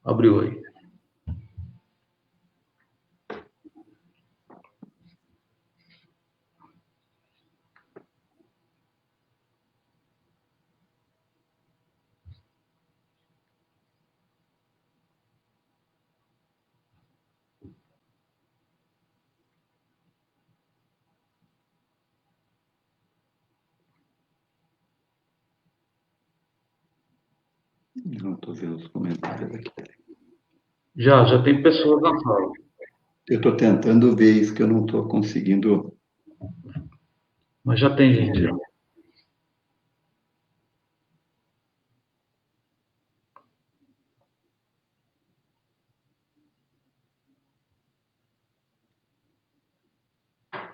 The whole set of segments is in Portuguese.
Abriu aí. Não estou vendo os comentários aqui. Já tem pessoas na sala. Eu estou tentando ver isso que eu não estou conseguindo. Mas já tem gente. Já.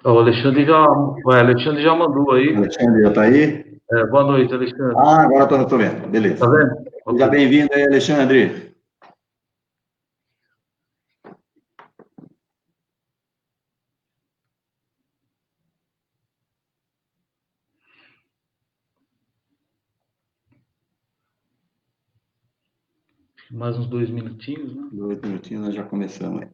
Ó, o Alexandre já mandou aí. Alexandre já está aí? Boa noite, Alexandre. Ah, agora estou vendo. Beleza. Tá vendo? Seja Ok. bem-vindo aí, Alexandre. Mais uns 2 minutinhos, né? 2 minutinhos, nós já começamos aí.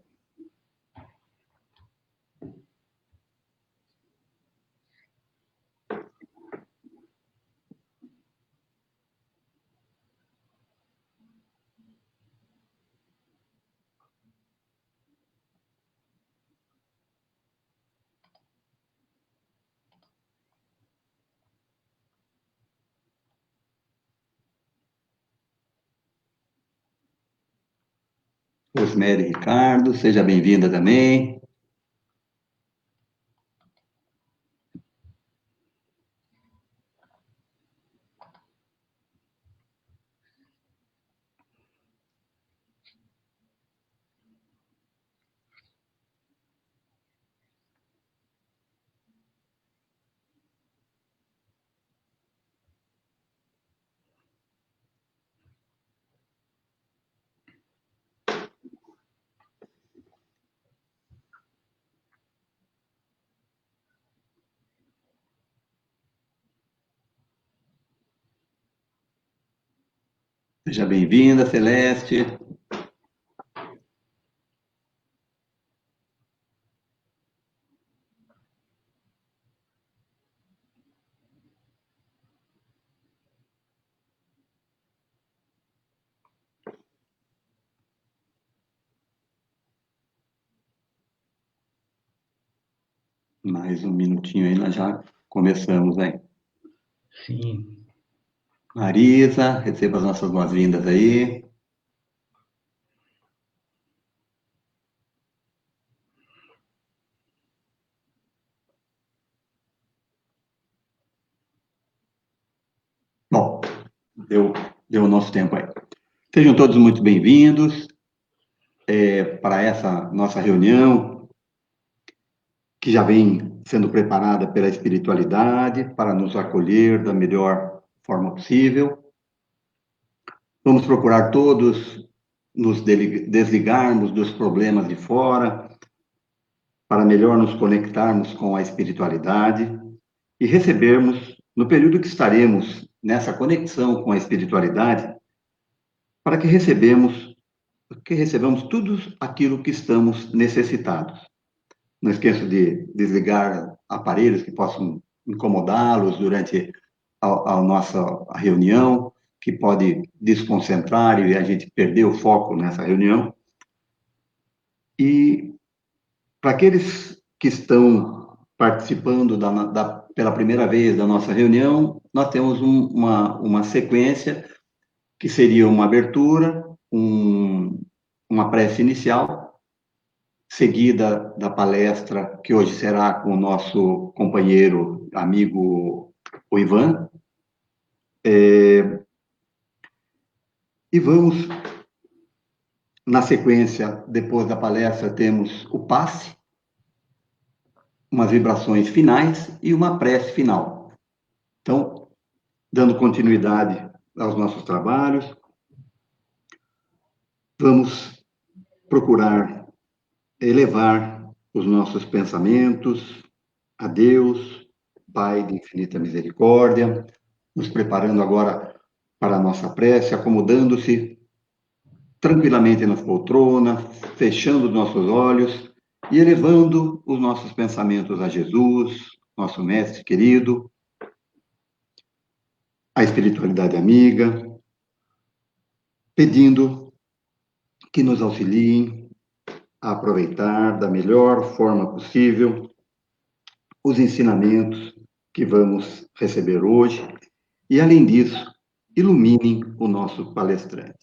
Rosemary Ricardo, seja bem-vinda também. Seja bem-vinda, Celeste. Mais um minutinho aí, nós já começamos, hein? Sim. Marisa, receba as nossas boas-vindas aí. Bom, deu o nosso tempo aí. Sejam todos muito bem-vindos para essa nossa reunião, que já vem sendo preparada pela espiritualidade para nos acolher da melhor forma possível. Vamos procurar todos nos desligarmos dos problemas de fora, para melhor nos conectarmos com a espiritualidade e recebermos, no período que estaremos nessa conexão com a espiritualidade, para que recebamos tudo aquilo que estamos necessitados. Não esqueça de desligar aparelhos que possam incomodá-los durante a nossa reunião, que pode desconcentrar e a gente perder o foco nessa reunião. E para aqueles que estão participando pela primeira vez da nossa reunião, nós temos uma sequência que seria uma abertura, uma prece inicial, seguida da palestra que hoje será com o nosso companheiro, amigo, o Ivan. E vamos, na sequência, depois da palestra, temos o passe, umas vibrações finais e uma prece final. Então, dando continuidade aos nossos trabalhos, vamos procurar elevar os nossos pensamentos a Deus, Pai de infinita misericórdia, nos preparando agora para a nossa prece, acomodando-se tranquilamente nas poltronas, fechando os nossos olhos e elevando os nossos pensamentos a Jesus, nosso mestre querido, a espiritualidade amiga, pedindo que nos auxiliem a aproveitar da melhor forma possível os ensinamentos que vamos receber hoje e, além disso, iluminem o nosso palestrante.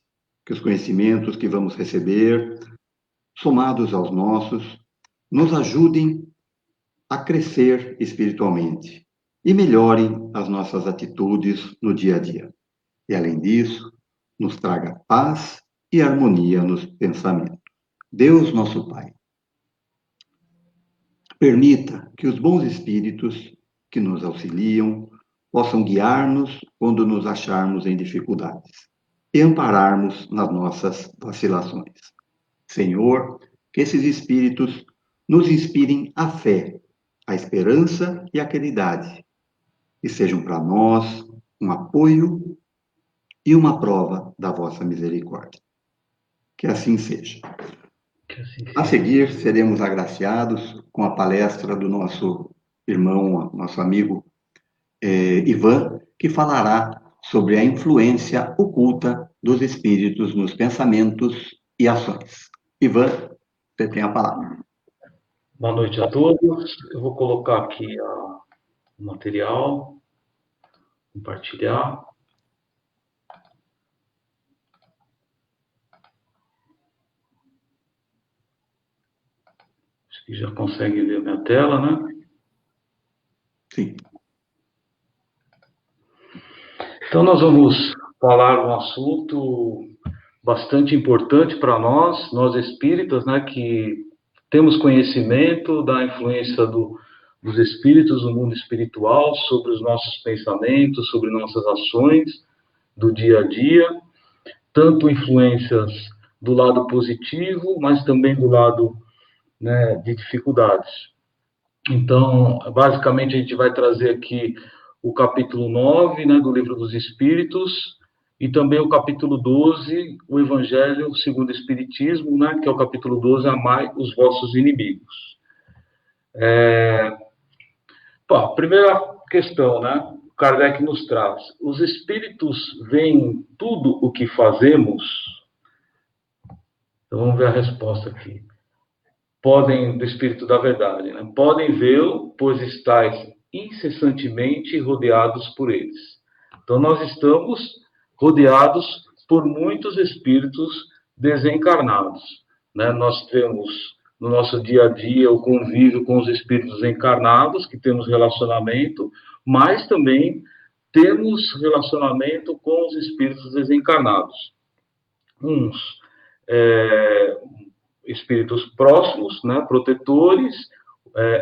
Que os conhecimentos que vamos receber, somados aos nossos, nos ajudem a crescer espiritualmente e melhorem as nossas atitudes no dia a dia. E, além disso, nos traga paz e harmonia nos pensamentos. Deus, nosso Pai, permita que os bons espíritos que nos auxiliam possam guiar-nos quando nos acharmos em dificuldades e ampararmos nas nossas vacilações. Senhor, que esses espíritos nos inspirem a fé, a esperança e a caridade, e sejam para nós um apoio e uma prova da vossa misericórdia. Que assim seja. A seguir, seremos agraciados com a palestra do nosso irmão, nosso amigo Ivan, que falará sobre a influência oculta dos espíritos nos pensamentos e ações. Ivan, você tem a palavra. Boa noite a todos. Eu vou colocar aqui o material, compartilhar. Acho que já consegue ver a minha tela, né? Sim. Então, nós vamos falar um assunto bastante importante para nós espíritas, né, que temos conhecimento da influência dos espíritos no mundo espiritual sobre os nossos pensamentos, sobre nossas ações do dia a dia, tanto influências do lado positivo, mas também do lado, né, de dificuldades. Então, basicamente, a gente vai trazer aqui o capítulo 9, né, do Livro dos Espíritos, e também o capítulo 12, o Evangelho segundo o Espiritismo, né, que é o capítulo 12, Amai os vossos inimigos. Primeira questão, né, Kardec nos traz: os espíritos veem tudo o que fazemos? Então, vamos ver a resposta aqui. Podem, do Espírito da Verdade, né? Podem vê-lo, pois estáis incessantemente rodeados por eles. Então, nós estamos rodeados por muitos espíritos desencarnados, né? Nós temos, no nosso dia a dia, o convívio com os espíritos encarnados, que temos relacionamento, mas também temos relacionamento com os espíritos desencarnados. Uns espíritos próximos, né, protetores,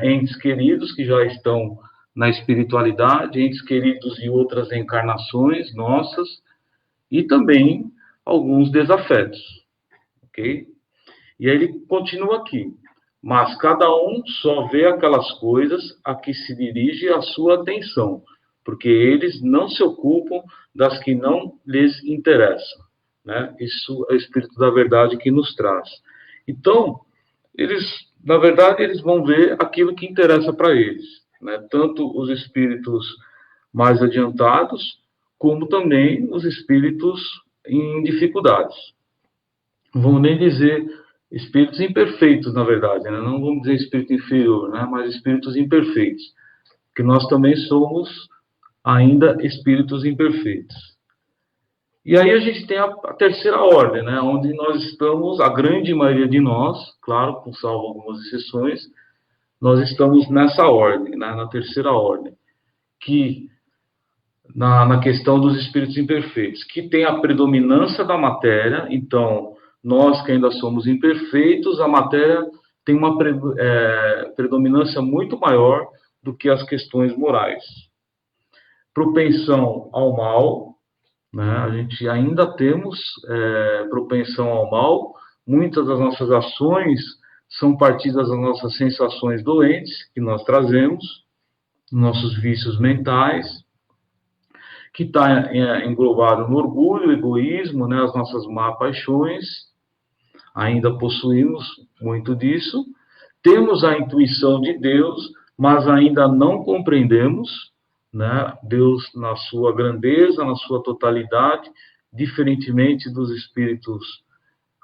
entes queridos que já estão na espiritualidade, entes queridos de outras encarnações nossas, e também alguns desafetos, ok? E aí ele continua aqui: mas cada um só vê aquelas coisas a que se dirige a sua atenção, porque eles não se ocupam das que não lhes interessam, né? Isso é o Espírito da Verdade que nos traz. Então, eles, na verdade, eles vão ver aquilo que interessa para eles, né? Tanto os espíritos mais adiantados, como também os espíritos em dificuldades. Não vamos nem dizer espíritos imperfeitos, na verdade, né? Não vamos dizer espírito inferior, né? Mas espíritos imperfeitos, porque nós também somos ainda espíritos imperfeitos. E aí a gente tem a terceira ordem, né, onde nós estamos, a grande maioria de nós, claro, com salvo algumas exceções, nós estamos nessa ordem, né, na terceira ordem, que na questão dos espíritos imperfeitos, que tem a predominância da matéria. Então, nós que ainda somos imperfeitos, a matéria tem uma predominância muito maior do que as questões morais. Propensão ao mal, né? A gente ainda temos propensão ao mal. Muitas das nossas ações são partidas das nossas sensações doentes que nós trazemos, nossos vícios mentais, que está englobado no orgulho, egoísmo, né? As nossas má paixões ainda possuímos muito disso. Temos a intuição de Deus, mas ainda não compreendemos, né, Deus na sua grandeza, na sua totalidade, diferentemente dos espíritos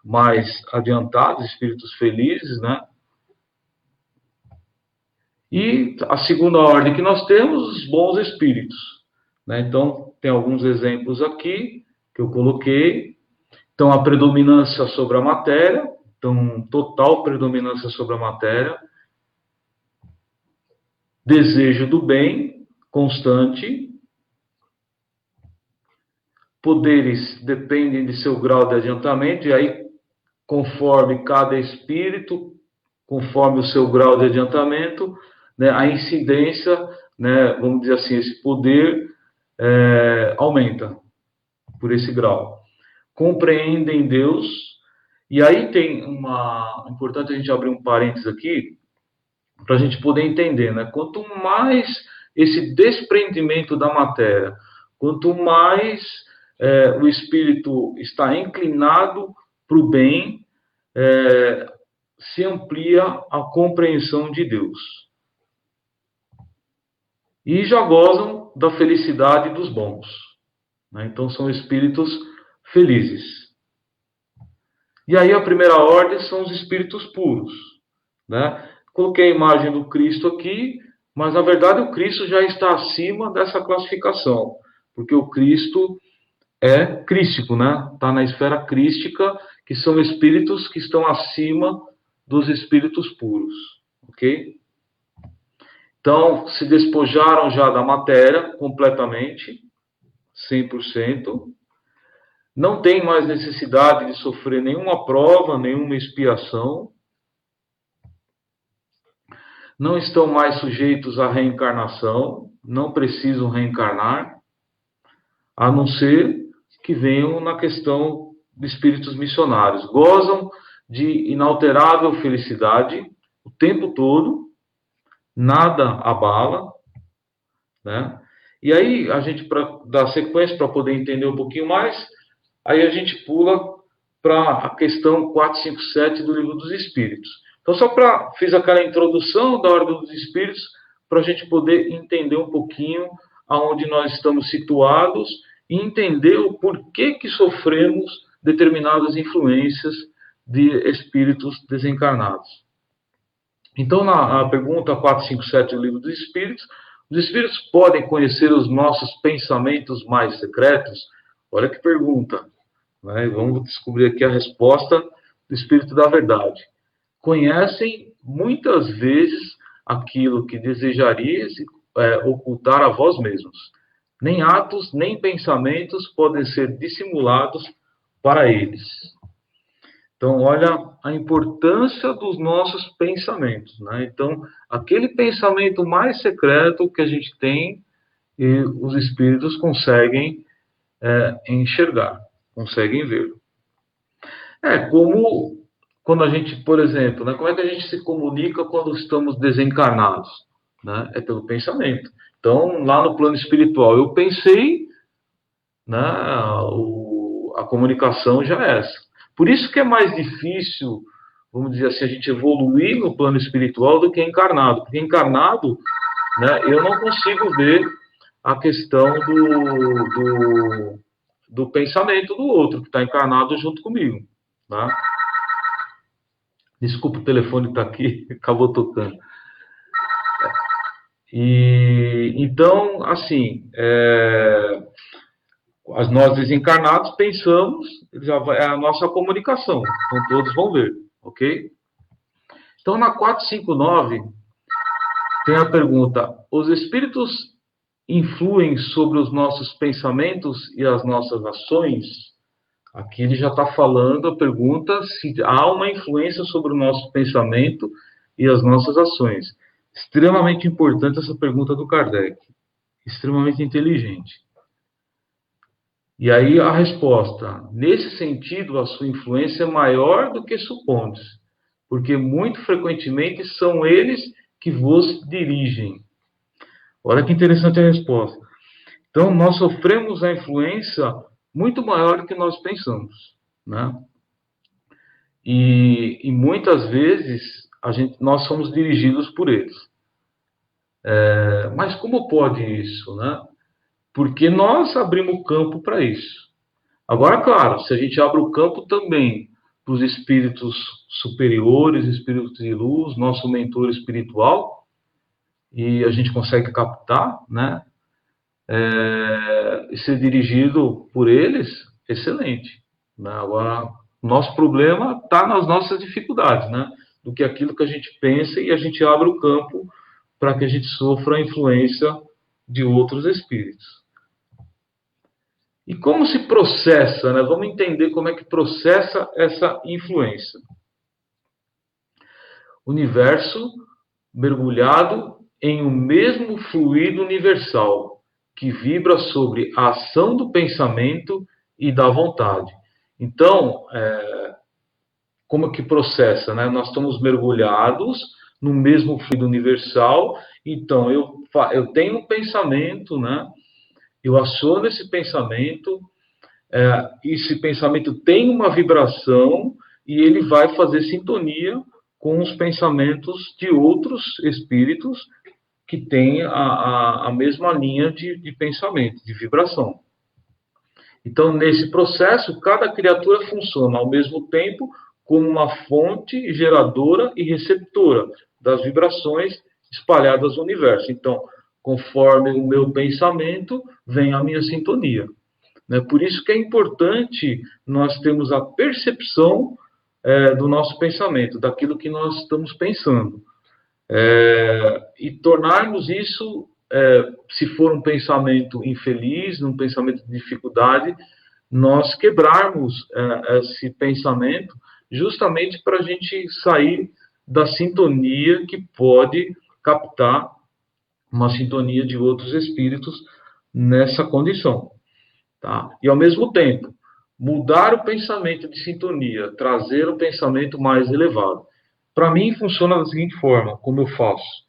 mais adiantados, espíritos felizes, né? E a segunda ordem que nós temos, os bons espíritos, né? Então, tem alguns exemplos aqui que eu coloquei. Então, a predominância sobre a matéria, então, total predominância sobre a matéria, desejo do bem constante, poderes dependem de seu grau de adiantamento, e aí, conforme cada espírito, conforme o seu grau de adiantamento, né, a incidência, né, vamos dizer assim, esse poder aumenta por esse grau. Compreendem Deus, e aí tem importante a gente abrir um parênteses aqui, para a gente poder entender, né? Quanto mais esse desprendimento da matéria, quanto mais o espírito está inclinado para o bem, se amplia a compreensão de Deus. E já gozam da felicidade dos bons, né? Então, são espíritos felizes. E aí, a primeira ordem são os espíritos puros, né? Coloquei a imagem do Cristo aqui, mas, na verdade, o Cristo já está acima dessa classificação, porque o Cristo é crístico, né? Está na esfera crística, que são espíritos que estão acima dos espíritos puros, ok? Então, se despojaram já da matéria completamente, 100%. Não tem mais necessidade de sofrer nenhuma prova, nenhuma expiação. Não estão mais sujeitos à reencarnação, não precisam reencarnar, a não ser que venham na questão de espíritos missionários. Gozam de inalterável felicidade o tempo todo, nada abala, né? E aí, a gente, para dar sequência, para poder entender um pouquinho mais, aí a gente pula para a questão 457 do Livro dos Espíritos. Então, fiz aquela introdução da Ordem dos Espíritos, para a gente poder entender um pouquinho aonde nós estamos situados e entender o porquê que sofremos determinadas influências de espíritos desencarnados. Então, na pergunta 457 do Livro dos Espíritos, os espíritos podem conhecer os nossos pensamentos mais secretos? Olha que pergunta, né? Vamos descobrir aqui a resposta do Espírito da Verdade. Conhecem muitas vezes aquilo que desejarias ocultar a vós mesmos. Nem atos, nem pensamentos podem ser dissimulados para eles. Então, olha a importância dos nossos pensamentos, né? Então, aquele pensamento mais secreto que a gente tem, e os espíritos conseguem enxergar, conseguem ver. Como quando a gente, por exemplo, né, como é que a gente se comunica quando estamos desencarnados? Né? É pelo pensamento. Então, lá no plano espiritual, eu pensei, né, a comunicação já é essa. Por isso que é mais difícil, vamos dizer assim, a gente evoluir no plano espiritual do que encarnado. Porque encarnado, né, eu não consigo ver a questão do pensamento do outro, que está encarnado junto comigo. Tá? Desculpa, o telefone está aqui, acabou tocando. Então, assim, nós desencarnados pensamos, é a nossa comunicação, então todos vão ver, ok? Então, na 459, tem a pergunta: os espíritos influem sobre os nossos pensamentos e as nossas ações? Aqui ele já está falando, a pergunta, se há uma influência sobre o nosso pensamento e as nossas ações. Extremamente importante essa pergunta do Kardec. Extremamente inteligente. E aí a resposta: nesse sentido, a sua influência é maior do que supondes, porque muito frequentemente são eles que vos dirigem. Olha que interessante a resposta. Então, nós sofremos a influência muito maior do que nós pensamos, né? E muitas vezes nós somos dirigidos por eles. Mas como pode isso, né? Porque nós abrimos o campo para isso. Agora, claro, se a gente abre o campo também para os espíritos superiores, espíritos de luz, nosso mentor espiritual, e a gente consegue captar, né? E ser dirigido por eles, excelente. Né? Agora, nosso problema está nas nossas dificuldades, né? Do que aquilo que a gente pensa e a gente abre o campo para que a gente sofra a influência de outros espíritos. E como se processa, né? Vamos entender como é que processa essa influência. Universo mergulhado em um mesmo fluido universal, que vibra sobre a ação do pensamento e da vontade. Então, como que processa, né? Nós estamos mergulhados no mesmo fluido universal, então eu tenho um pensamento, né? Eu aciono esse pensamento tem uma vibração e ele vai fazer sintonia com os pensamentos de outros espíritos que têm a mesma linha de pensamento, de vibração. Então, nesse processo, cada criatura funciona ao mesmo tempo como uma fonte geradora e receptora das vibrações espalhadas no universo. Então, conforme o meu pensamento, vem a minha sintonia. Por isso que é importante nós termos a percepção do nosso pensamento, daquilo que nós estamos pensando. E tornarmos isso, se for um pensamento infeliz, um pensamento de dificuldade, nós quebrarmos esse pensamento justamente para a gente sair da sintonia que pode captar uma sintonia de outros espíritos nessa condição. Tá? E, ao mesmo tempo, mudar o pensamento de sintonia, trazer o pensamento mais elevado. Para mim, funciona da seguinte forma, como eu faço.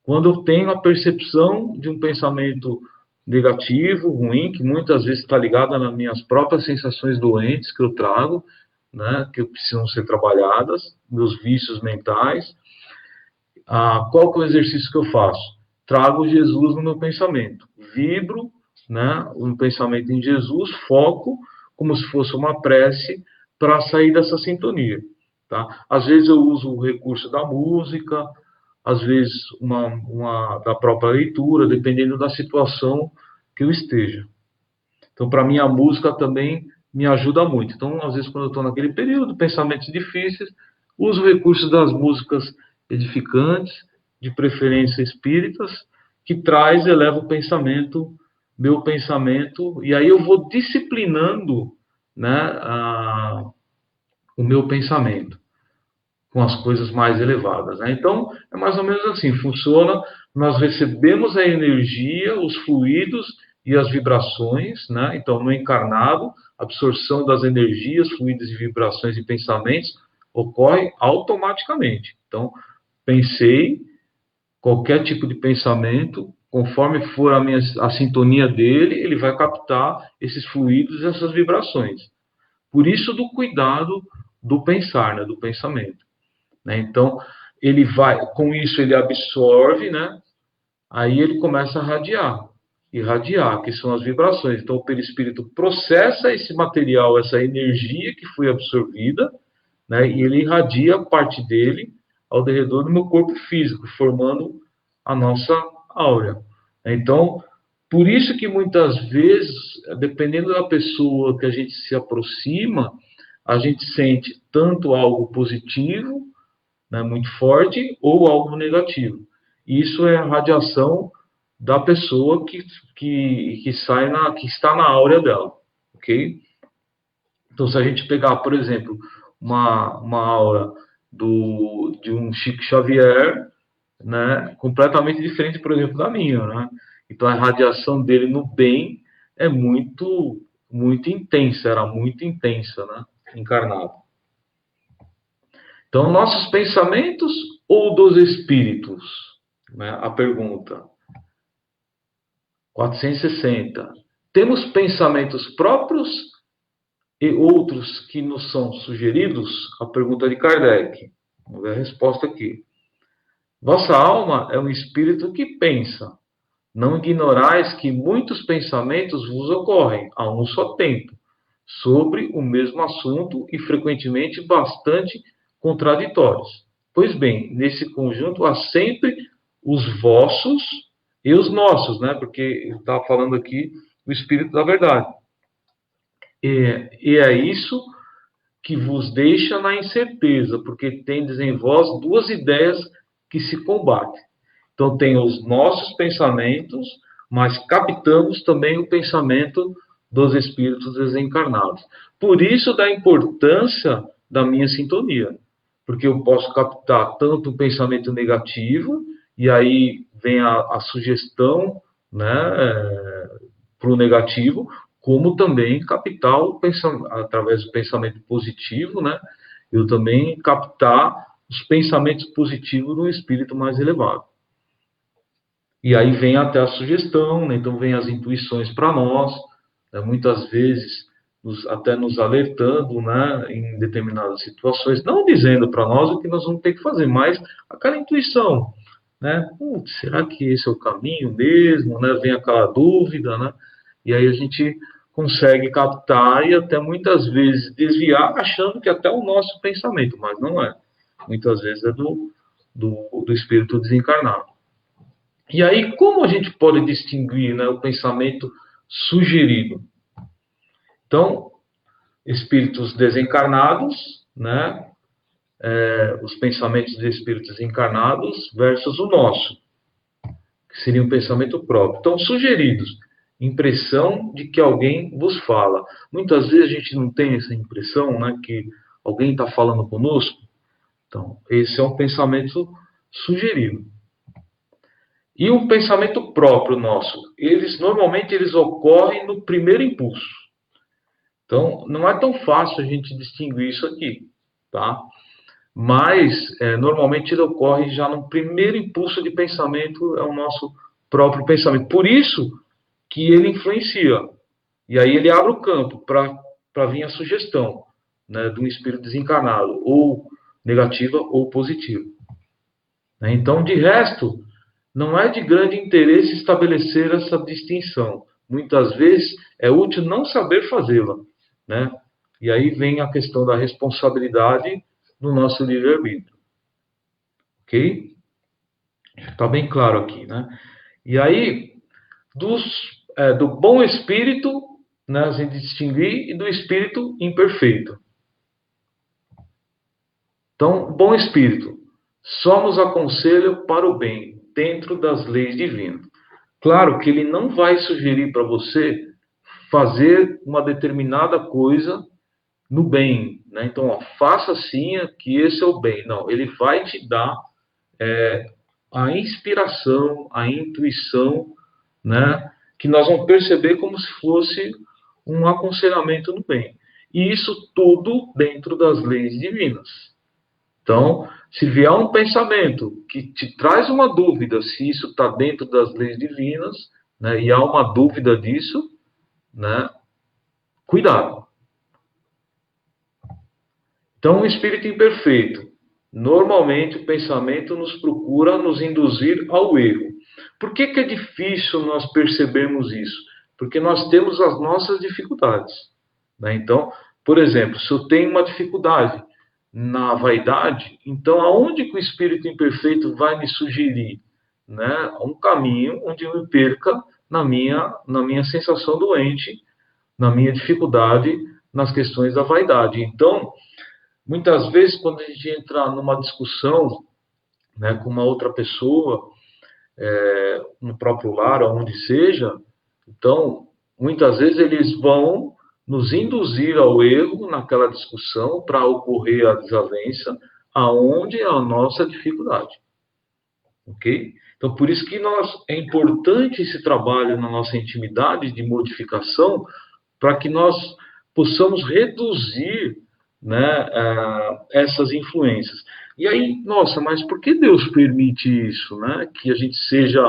Quando eu tenho a percepção de um pensamento negativo, ruim, que muitas vezes está ligado nas minhas próprias sensações doentes que eu trago, né, que precisam ser trabalhadas, meus vícios mentais, qual que é o exercício que eu faço? Trago Jesus no meu pensamento, vibro, né, um pensamento em Jesus, foco como se fosse uma prece para sair dessa sintonia. Tá? Às vezes eu uso o recurso da música, às vezes da própria leitura, dependendo da situação que eu esteja. Então, para mim, a música também me ajuda muito. Então, às vezes, quando eu estou naquele período, pensamentos difíceis, uso o recurso das músicas edificantes, de preferência espíritas, que eleva o pensamento, meu pensamento, e aí eu vou disciplinando, né, o meu pensamento com as coisas mais elevadas. Né? Então, é mais ou menos assim, funciona, nós recebemos a energia, os fluidos e as vibrações, né? Então, no encarnado, a absorção das energias, fluidos e vibrações e pensamentos ocorre automaticamente. Então, pensei, qualquer tipo de pensamento, conforme for a sintonia dele, ele vai captar esses fluidos e essas vibrações. Por isso do cuidado do pensar, né, do pensamento. Né? Então, ele vai, com isso ele absorve, né? Aí ele começa a irradiar, que são as vibrações. Então, o perispírito processa esse material, essa energia que foi absorvida, né? E ele irradia parte dele ao redor do meu corpo físico, formando a nossa áurea. Então, por isso que muitas vezes, dependendo da pessoa que a gente se aproxima, a gente sente tanto algo positivo, né, muito forte, ou algo negativo. Isso é a radiação da pessoa que está na áurea dela, ok? Então, se a gente pegar, por exemplo, uma aura de um Chico Xavier, né, completamente diferente, por exemplo, da minha, né? Então, a radiação dele no bem é muito intensa, era muito intensa, né, encarnado. Então, nossos pensamentos ou dos espíritos? Né, a pergunta. 460. Temos pensamentos próprios e outros que nos são sugeridos, a pergunta de Kardec. Vamos ver a resposta aqui. Vossa alma é um espírito que pensa. Não ignorais que muitos pensamentos vos ocorrem a um só tempo, sobre o mesmo assunto e frequentemente bastante contraditórios. Pois bem, nesse conjunto há sempre os vossos e os nossos, né? Porque ele está falando aqui o Espírito da Verdade. E é isso que vos deixa na incerteza, porque tendes em vós duas ideias que se combatem. Então, tem os nossos pensamentos, mas captamos também o pensamento dos espíritos desencarnados. Por isso, da importância da minha sintonia, porque eu posso captar tanto o pensamento negativo, e aí vem a sugestão, né, para o negativo, como também captar o pensamento, através do pensamento positivo, né, eu também captar os pensamentos positivos do espírito mais elevado. E aí vem até a sugestão, né? Então vem as intuições para nós, né? Muitas vezes até nos alertando, né, em determinadas situações, não dizendo para nós o que nós vamos ter que fazer, mas aquela intuição, né? Será que esse é o caminho mesmo? Né? Vem aquela dúvida, né? E aí a gente consegue captar e até muitas vezes desviar, achando que até o nosso pensamento, mas não é. Muitas vezes é do espírito desencarnado. E aí, como a gente pode distinguir, né, o pensamento sugerido? Então, espíritos desencarnados, né, os pensamentos de espíritos encarnados versus o nosso, que seria um pensamento próprio. Então, sugeridos, impressão de que alguém vos fala. Muitas vezes a gente não tem essa impressão, né, que alguém está falando conosco. Então, esse é um pensamento sugerido. E o pensamento próprio nosso, normalmente eles ocorrem no primeiro impulso. Então, não é tão fácil a gente distinguir isso aqui, tá? Mas, normalmente ele ocorre já no primeiro impulso de pensamento, é o nosso próprio pensamento. Por isso que ele influencia. E aí ele abre o campo para vir a sugestão, né, de um espírito desencarnado, ou negativa ou positiva. Então, de resto, não é de grande interesse estabelecer essa distinção. Muitas vezes é útil não saber fazê-la, né? E aí vem a questão da responsabilidade no nosso livre-arbítrio. Ok? Está bem claro aqui, né? E aí, do bom espírito, né, a gente distinguir, e do espírito imperfeito. Então, bom espírito, só nos aconselha para o bem, dentro das leis divinas. Claro que ele não vai sugerir para você fazer uma determinada coisa no bem, né? Então, faça assim, que esse é o bem. Não, ele vai te dar a inspiração, a intuição, né? Que nós vamos perceber como se fosse um aconselhamento no bem. E isso tudo dentro das leis divinas. Então, se vier um pensamento que te traz uma dúvida se isso está dentro das leis divinas, né, e há uma dúvida disso, né, cuidado. Então, o espírito imperfeito, normalmente o pensamento nos procura nos induzir ao erro. Por que é difícil nós percebermos isso? Porque nós temos as nossas dificuldades, né? Então, por exemplo, se eu tenho uma dificuldade na vaidade, então aonde que o espírito imperfeito vai me sugerir, né, um caminho onde eu me perca na minha sensação doente, na minha dificuldade nas questões da vaidade. Então, muitas vezes quando a gente entra numa discussão, né, com uma outra pessoa, no próprio lar, onde seja, então muitas vezes eles vão nos induzir ao erro naquela discussão para ocorrer a desavença, aonde é a nossa dificuldade. Ok? Então, por isso que é importante esse trabalho na nossa intimidade de modificação, para que nós possamos reduzir, né, essas influências. E aí, nossa, mas por que Deus permite isso, né? Que a gente seja,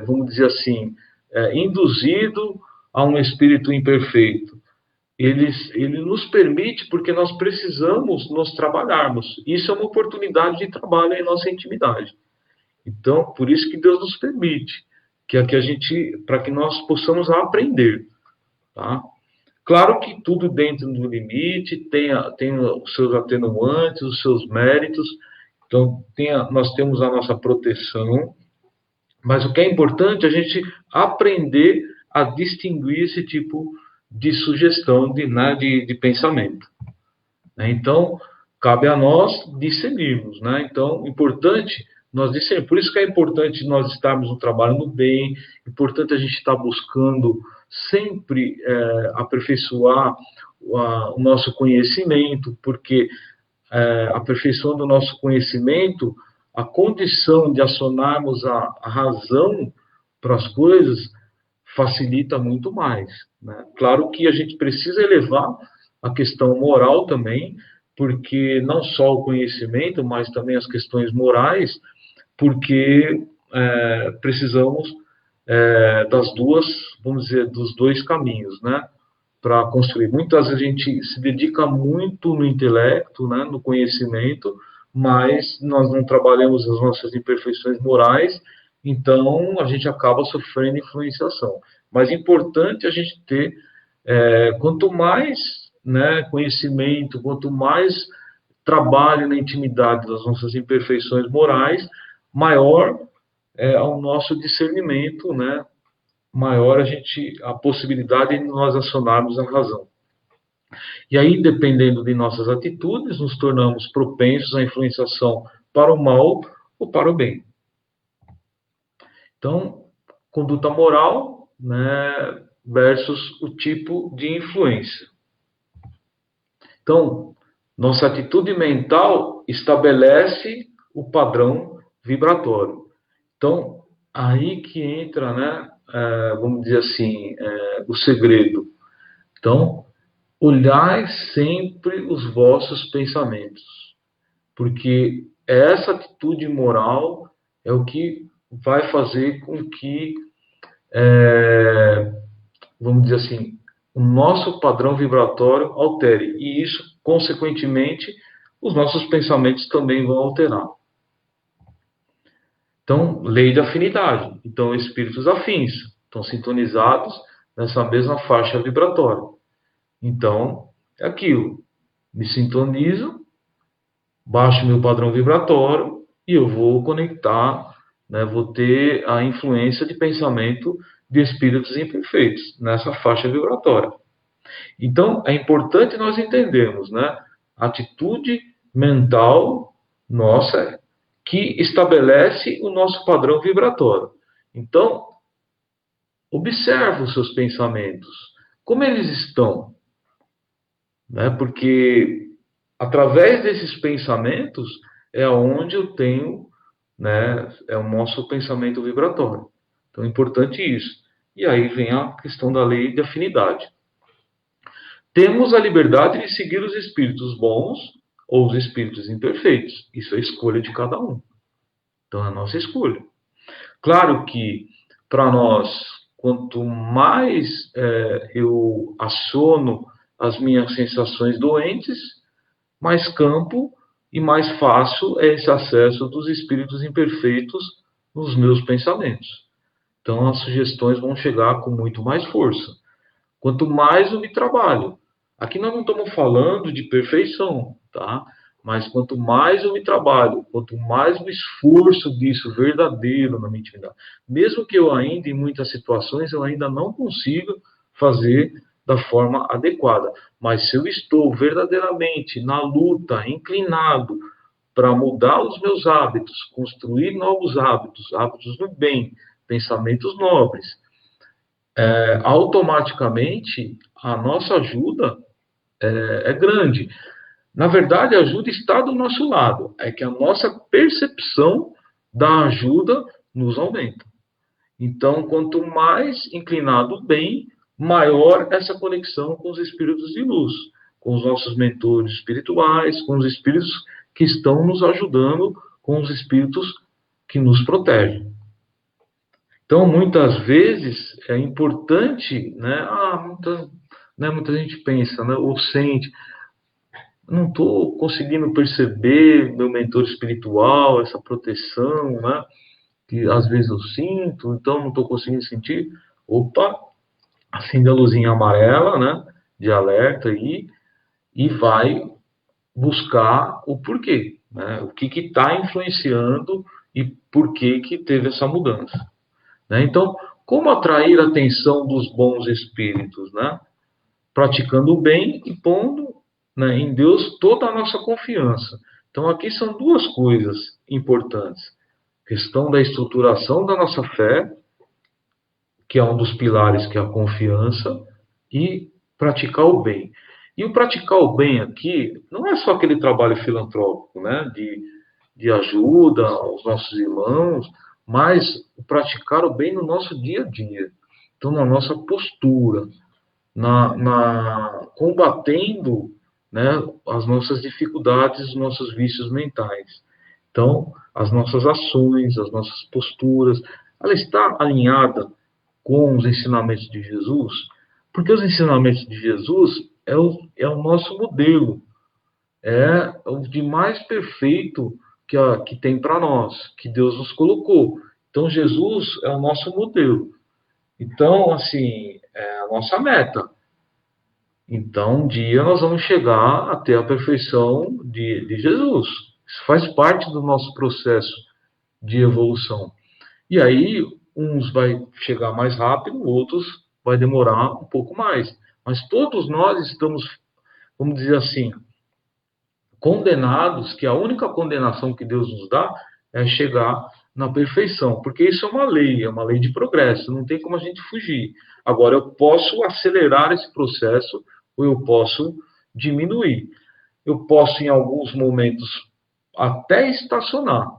vamos dizer assim, induzido a um espírito imperfeito. ele nos permite porque nós precisamos nos trabalharmos. Isso é uma oportunidade de trabalho em nossa intimidade. Então, por isso que Deus nos permite, para que nós possamos aprender, tá? Claro que tudo dentro do limite, tem os seus atenuantes, os seus méritos. Então, nós temos a nossa proteção, mas o que é importante é a gente aprender a distinguir esse tipo de sugestão, de pensamento. Então, cabe a nós discernirmos, né? Então, importante nós discernirmos. Por isso que é importante nós estarmos no trabalho no bem, importante a gente estar buscando sempre aperfeiçoar o nosso conhecimento, porque aperfeiçoando o nosso conhecimento, a condição de acionarmos a razão para as coisas facilita muito mais, né? Claro que a gente precisa elevar a questão moral também, porque não só o conhecimento, mas também as questões morais, porque precisamos das duas, vamos dizer, dos dois caminhos, né? Para construir. Muitas vezes a gente se dedica muito no intelecto, né, no conhecimento, mas nós não trabalhamos as nossas imperfeições morais, então a gente acaba sofrendo influenciação. Mas é importante a gente ter, quanto mais, né, conhecimento, quanto mais trabalho na intimidade das nossas imperfeições morais, maior é o nosso discernimento, né? Maior a possibilidade de nós acionarmos a razão. E aí, dependendo de nossas atitudes, nos tornamos propensos à influenciação para o mal ou para o bem. Então, conduta moral, né, versus o tipo de influência. Então, nossa atitude mental estabelece o padrão vibratório. Então, aí que entra, né, vamos dizer assim, o segredo. Então, olhai sempre os vossos pensamentos, porque essa atitude moral é o que vai fazer com que, vamos dizer assim, o nosso padrão vibratório altere, e isso, consequentemente, os nossos pensamentos também vão alterar. Então, lei de afinidade. Então, espíritos afins estão sintonizados nessa mesma faixa vibratória. Então, é aquilo. Me sintonizo, baixo meu padrão vibratório e eu vou conectar, né, vou ter a influência de pensamento de espíritos imperfeitos nessa faixa vibratória. Então, é importante nós entendermos, né, a atitude mental nossa que estabelece o nosso padrão vibratório. Então, observe os seus pensamentos, como eles estão, né? Porque através desses pensamentos é onde eu tenho, né, é o nosso pensamento vibratório. Então é importante isso. E aí vem a questão da lei de afinidade. Temos a liberdade de seguir os espíritos bons ou os espíritos imperfeitos. Isso é a escolha de cada um. Então é a nossa escolha. Claro que para nós, quanto mais eu aciono as minhas sensações doentes, mais campo e mais fácil é esse acesso dos espíritos imperfeitos nos meus pensamentos. Então as sugestões vão chegar com muito mais força. Quanto mais eu me trabalho. Aqui nós não estamos falando de perfeição, tá? Mas quanto mais eu me trabalho, quanto mais o esforço disso verdadeiro na minha intimidade, mesmo que eu ainda, em muitas situações, eu ainda não consiga fazer da forma adequada. Mas se eu estou verdadeiramente na luta, inclinado para mudar os meus hábitos, construir novos hábitos, hábitos do bem, pensamentos nobres, automaticamente a nossa ajuda é grande. Na verdade, a ajuda está do nosso lado. É que a nossa percepção da ajuda nos aumenta. Então, quanto mais inclinado o bem, maior essa conexão com os espíritos de luz, com os nossos mentores espirituais, com os espíritos que estão nos ajudando, com os espíritos que nos protegem. Então, muitas vezes, é importante, né? né, muita gente pensa, né, ou sente, não estou conseguindo perceber meu mentor espiritual, essa proteção, né, que às vezes eu sinto, então não estou conseguindo sentir. Opa, acende a luzinha amarela, né, de alerta aí, e vai buscar o porquê, né, o que está influenciando e por que teve essa mudança. Né? Então, como atrair a atenção dos bons espíritos, né? Praticando o bem e pondo, né, em Deus toda a nossa confiança. Então, aqui são duas coisas importantes. A questão da estruturação da nossa fé, que é um dos pilares, que é a confiança, e praticar o bem. E o praticar o bem aqui não é só aquele trabalho filantrópico, né, de ajuda aos nossos irmãos, mas praticar o bem no nosso dia a dia. Então, na nossa postura, combatendo, né, as nossas dificuldades, os nossos vícios mentais. Então, as nossas ações, as nossas posturas, ela está alinhada com os ensinamentos de Jesus, porque os ensinamentos de Jesus é o nosso modelo, é o de mais perfeito que tem para nós, que Deus nos colocou. Então, Jesus é o nosso modelo. Então, assim, é a nossa meta. Então, um dia nós vamos chegar até a perfeição de Jesus. Isso faz parte do nosso processo de evolução. E aí, uns vai chegar mais rápido, outros vai demorar um pouco mais. Mas todos nós estamos, vamos dizer assim, condenados, que a única condenação que Deus nos dá é chegar na perfeição, porque isso é uma lei de progresso, não tem como a gente fugir. Agora, eu posso acelerar esse processo ou eu posso diminuir. Eu posso, em alguns momentos, até estacionar,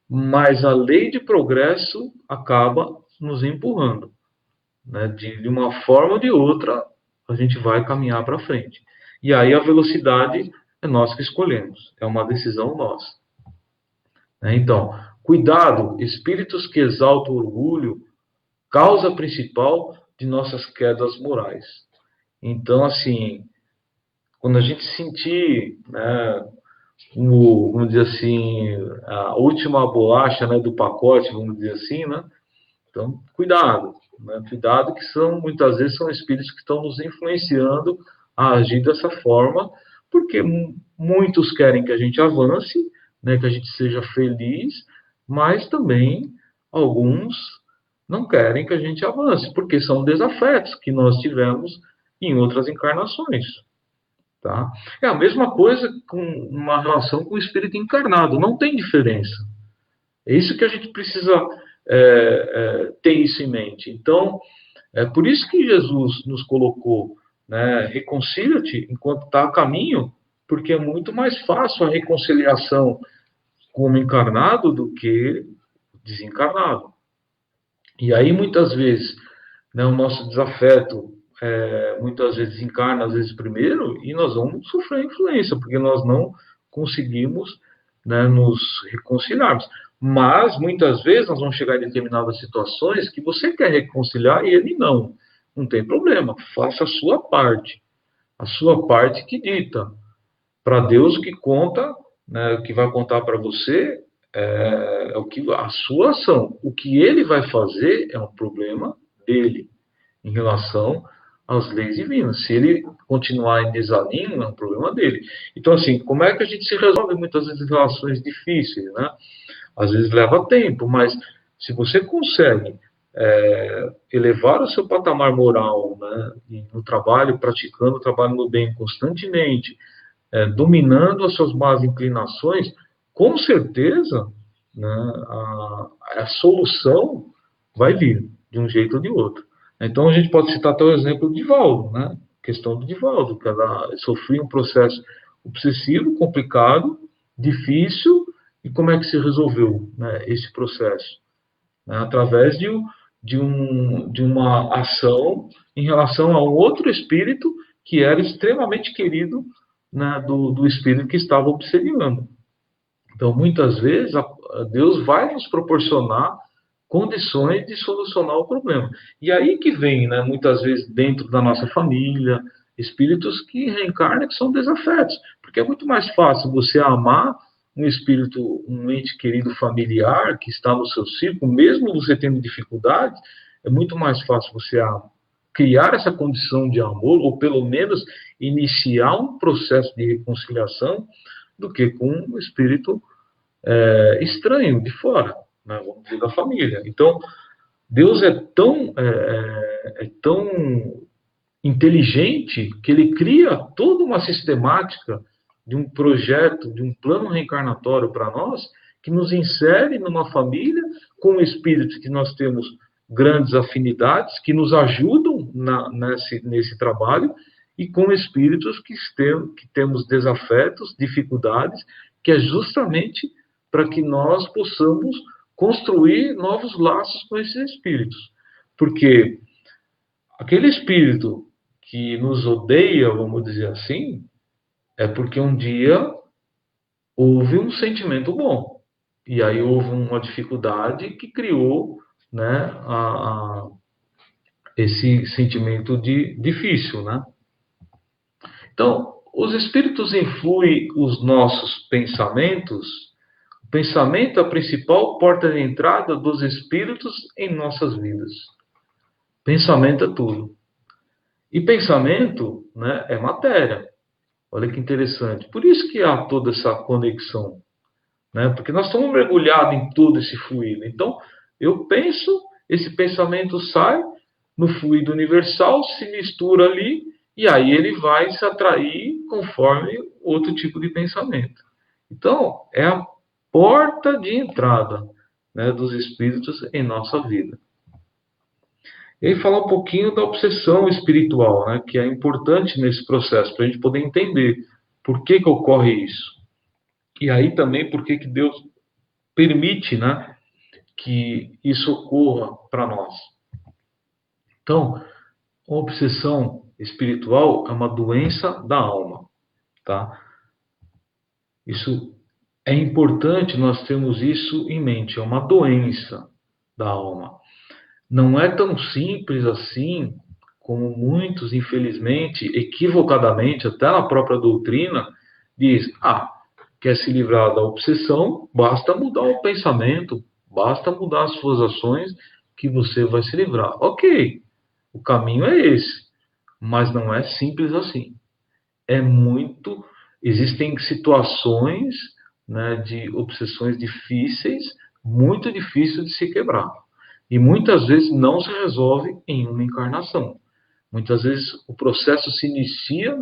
mas a lei de progresso acaba nos empurrando. Né? De uma forma ou de outra, a gente vai caminhar para frente. E aí a velocidade é nós que escolhemos, é uma decisão nossa. Então, cuidado, espíritos que exaltam o orgulho, causa principal de nossas quedas morais. Então, assim, quando a gente sentir, né, vamos dizer assim, a última bolacha, né, do pacote, vamos dizer assim, né? Então, cuidado, né? Cuidado, que muitas vezes são espíritos que estão nos influenciando a agir dessa forma, porque muitos querem que a gente avance, né, que a gente seja feliz, mas também alguns não querem que a gente avance, porque são desafetos que nós tivemos em outras encarnações. Tá? É a mesma coisa com uma relação com o espírito encarnado, não tem diferença. É isso que a gente precisa ter isso em mente. Então, é por isso que Jesus nos colocou, né, reconcilia-te enquanto está a caminho, porque é muito mais fácil a reconciliação como encarnado do que desencarnado. E aí, muitas vezes, né, o nosso desafeto muitas vezes encarna, às vezes primeiro, e nós vamos sofrer influência, porque nós não conseguimos, né, nos reconciliarmos. Mas, muitas vezes, nós vamos chegar em determinadas situações que você quer reconciliar e ele não. Não tem problema, faça a sua parte. A sua parte que dita. Para Deus, o que conta, né, o que vai contar para você é a sua ação. O que ele vai fazer é um problema dele, em relação às leis divinas. Se ele continuar em desalinho, é um problema dele. Então, assim, como é que a gente se resolve muitas vezes relações difíceis, né? Às vezes leva tempo, mas se você consegue elevar o seu patamar moral, né, no trabalho, praticando o trabalho no bem constantemente, dominando as suas más inclinações, com certeza, né, a solução vai vir, de um jeito ou de outro. Então, a gente pode citar até o exemplo do Divaldo, né? A questão do Divaldo, que ela sofria um processo obsessivo, complicado, difícil, e como é que se resolveu, né, esse processo? Né, através de uma ação em relação a um outro espírito que era extremamente querido, né, do espírito que estava obsediando. Então, muitas vezes, Deus vai nos proporcionar condições de solucionar o problema. E aí que vem, né, muitas vezes, dentro da nossa família, espíritos que reencarnam, que são desafetos, porque é muito mais fácil você amar um espírito, um ente querido familiar que está no seu círculo, mesmo você tendo dificuldades, é muito mais fácil você criar essa condição de amor, ou pelo menos iniciar um processo de reconciliação, do que com um espírito estranho, de fora, né, vamos dizer, da família. Então, Deus é tão inteligente que ele cria toda uma sistemática de um projeto, de um plano reencarnatório para nós, que nos insere numa família com espíritos que nós temos grandes afinidades, que nos ajudam nesse trabalho, e com espíritos que temos desafetos, dificuldades, que é justamente para que nós possamos construir novos laços com esses espíritos. Porque aquele espírito que nos odeia, vamos dizer assim, é porque um dia houve um sentimento bom. E aí houve uma dificuldade que criou, né, esse sentimento difícil, né? Então, os espíritos influem os nossos pensamentos. O pensamento é a principal porta de entrada dos espíritos em nossas vidas. Pensamento é tudo. E pensamento, né, é matéria. Olha que interessante. Por isso que há toda essa conexão, né? Porque nós estamos mergulhados em todo esse fluido. Então, eu penso, esse pensamento sai no fluido universal, se mistura ali, e aí ele vai se atrair conforme outro tipo de pensamento. Então, é a porta de entrada, né, dos espíritos em nossa vida. E aí falar um pouquinho da obsessão espiritual, né, que é importante nesse processo, para a gente poder entender por que ocorre isso. E aí também por que Deus permite, né, que isso ocorra para nós. Então, a obsessão espiritual é uma doença da alma, tá? Isso é importante nós termos isso em mente, é uma doença da alma. Não é tão simples assim, como muitos, infelizmente, equivocadamente, até na própria doutrina, diz, quer se livrar da obsessão, basta mudar o pensamento, basta mudar as suas ações, que você vai se livrar. Ok, o caminho é esse, mas não é simples assim. Existem situações, né, de obsessões difíceis, muito difíceis de se quebrar. E muitas vezes não se resolve em uma encarnação. Muitas vezes o processo se inicia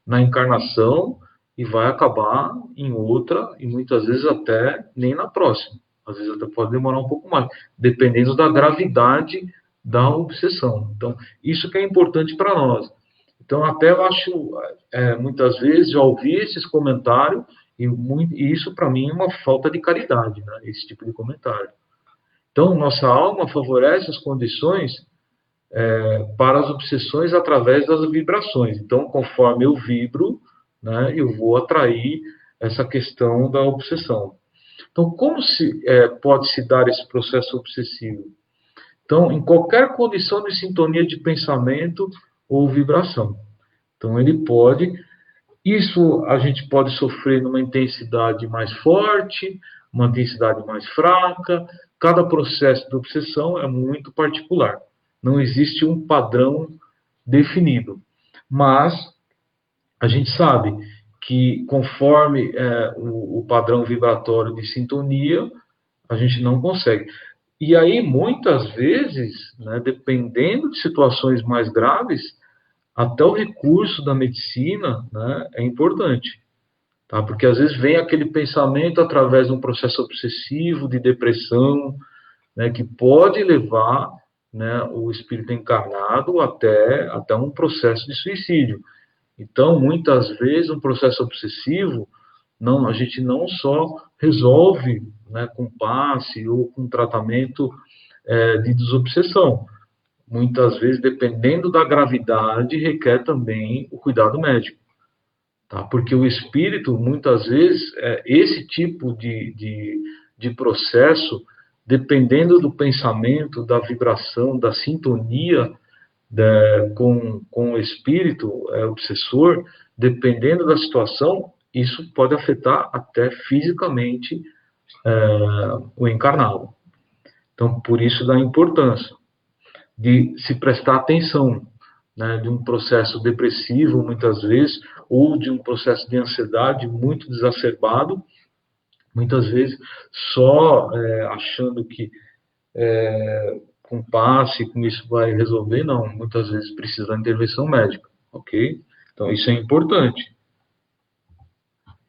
na encarnação e vai acabar em outra, e muitas vezes até nem na próxima. Às vezes até pode demorar um pouco mais, dependendo da gravidade da obsessão. Então, isso que é importante para nós. Então, até eu acho, muitas vezes, já ouvi esses comentários, e isso para mim é uma falta de caridade, né? Esse tipo de comentário. Então, nossa alma favorece as condições para as obsessões através das vibrações. Então, conforme eu vibro, né, eu vou atrair essa questão da obsessão. Então, como pode se dar esse processo obsessivo? Então, em qualquer condição de sintonia de pensamento ou vibração. Então, isso a gente pode sofrer numa intensidade mais forte, uma intensidade mais fraca. Cada processo de obsessão é muito particular. Não existe um padrão definido. Mas a gente sabe que conforme o padrão vibratório de sintonia, a gente não consegue. E aí, muitas vezes, né, dependendo de situações mais graves, até o recurso da medicina, né, é importante. Tá? Porque às vezes vem aquele pensamento através de um processo obsessivo, de depressão, né, que pode levar, né, o espírito encarnado até um processo de suicídio. Então, muitas vezes, um processo obsessivo, a gente não só resolve, né, com passe ou com tratamento de desobsessão. Muitas vezes, dependendo da gravidade, requer também o cuidado médico. Tá? Porque o espírito, muitas vezes, esse tipo de processo, dependendo do pensamento, da vibração, da sintonia, com o espírito obsessor, dependendo da situação, isso pode afetar até fisicamente o encarnado. Então, por isso da importância de se prestar atenção, né, de um processo depressivo, muitas vezes, ou de um processo de ansiedade muito exacerbado, muitas vezes só achando que com passe, com isso vai resolver, não. Muitas vezes precisa da intervenção médica, ok? Então, isso é importante.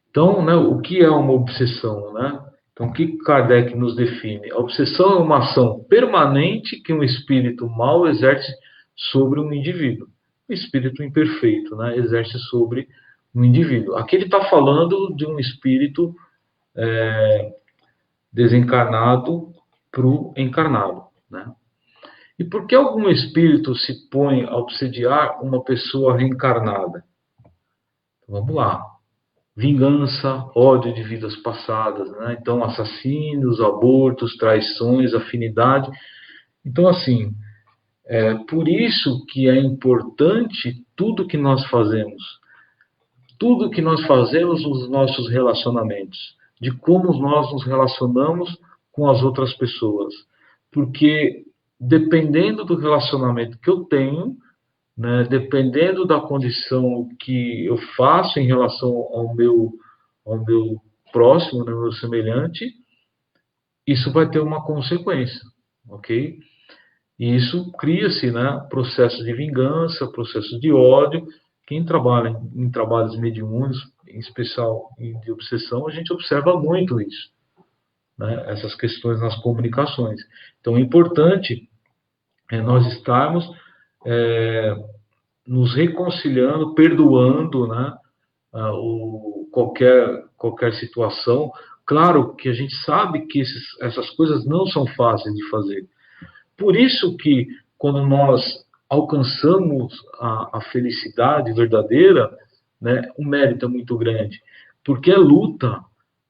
Então, né, o que é uma obsessão, né? Então, o que Kardec nos define? A obsessão é uma ação permanente que um espírito mau exerce sobre um indivíduo. O espírito imperfeito, né, exerce sobre um indivíduo. Aqui ele está falando de um espírito desencarnado para o encarnado, né? E por que algum espírito se põe a obsediar uma pessoa reencarnada? Então, vamos lá. Vingança, ódio de vidas passadas, né? Então, assassínios, abortos, traições, afinidade. Então, assim, por isso que é importante tudo que nós fazemos. Tudo que nós fazemos nos nossos relacionamentos. De como nós nos relacionamos com as outras pessoas. Porque, dependendo do relacionamento que eu tenho, né, dependendo da condição que eu faço em relação ao meu próximo, né, meu semelhante, isso vai ter uma consequência, ok? E isso cria-se, né, processo de vingança, processo de ódio. Quem trabalha em trabalhos mediúnicos, em especial de obsessão, a gente observa muito isso, né, essas questões nas comunicações. Então, é importante nós estarmos nos reconciliando, perdoando, né, qualquer situação. Claro que a gente sabe que essas coisas não são fáceis de fazer. Por isso que, quando nós alcançamos a felicidade verdadeira, né, o mérito é muito grande. Porque é luta,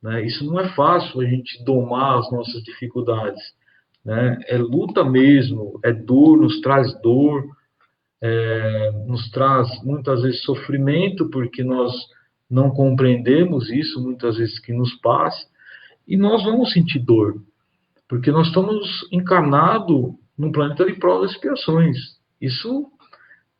né? Isso não é fácil, a gente domar as nossas dificuldades, né? É luta mesmo, é dor, nos traz dor, nos traz muitas vezes sofrimento, porque nós não compreendemos isso, muitas vezes que nos passa, e nós vamos sentir dor, porque nós estamos encarnados num planeta de provas e expiações. Isso,